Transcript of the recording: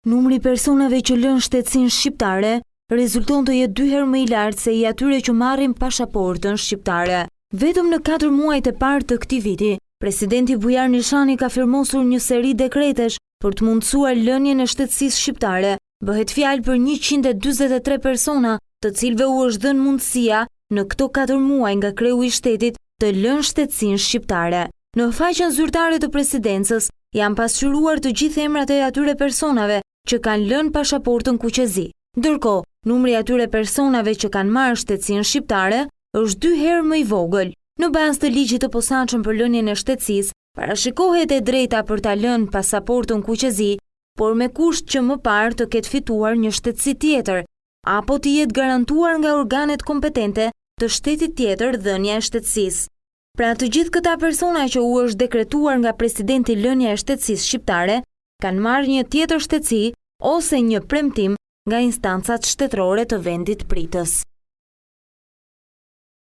Numri i personave që lënë shtetësinë shqiptare rezulton të jetë 2 herë më i lartë se i atyre që marrin pasaportën shqiptare. Vetëm në 4 muajt e parë të këtij viti, presidenti Bujar Nishani ka firmosur një seri dekretesh për të mundësuar lënien e shtetësisë shqiptare. Bëhet fjalë për 143 persona, të cilëve u është dhënë mundësia në këto 4 muaj nga kreu i shtetit të lënë shtetësinë shqiptare. Në faqen zyrtare të presidencës janë pasqyruar të gjithë emrat e atyre personave që kanë lënë pasaportën kuqezi. Ndërkohë, numri i atyre personave që kanë marrë shtetësinë shqiptare është 2 herë më i vogël. Në bazë të ligjit të posaçëm për lënien e shtetësisë, parashikohet e drejta për ta lënë pasaportën kuqezi, por me kusht që më parë të ketë fituar një shtetësi tjetër, apo të jetë garantuar nga organet kompetente të shtetit tjetër dhënia e shtetësisë. Pra të gjithë këta persona që u është dekretuar nga presidenti lënia e shtetësisë shqiptare, kanë marrë një tjetër shtetësi ose një premtim nga instancat shtetërore të vendit pritës.